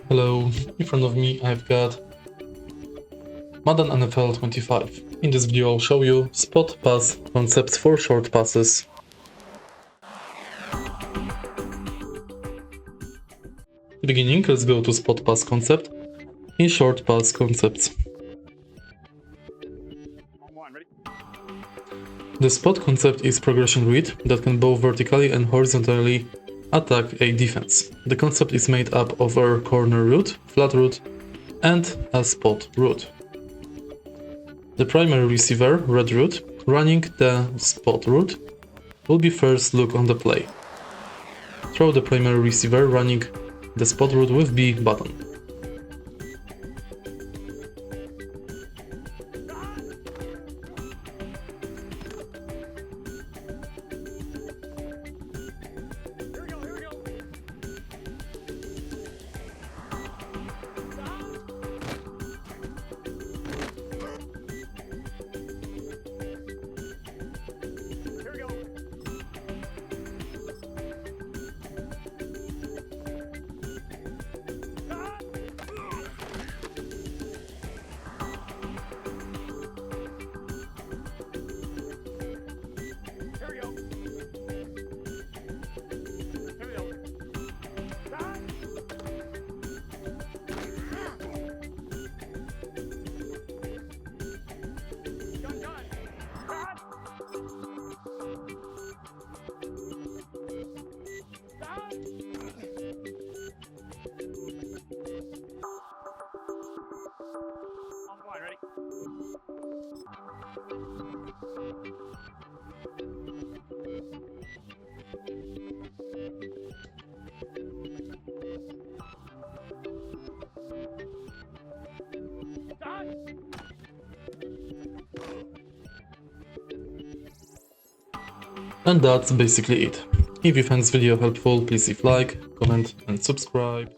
Hello, in front of me I've got Madden NFL 25. In this video I'll show you spot pass concepts for short passes. Beginning, let's go to spot pass concept in short pass concepts. The spot concept is progression read that can both vertically and horizontally attack a defense. The concept is made up of a corner route, flat route, and a spot route. The primary receiver, red route, running the spot route, will be first look on the play. Throw the primary receiver running the spot route with B button. And that's basically it. If you found this video helpful, please leave like, comment and subscribe.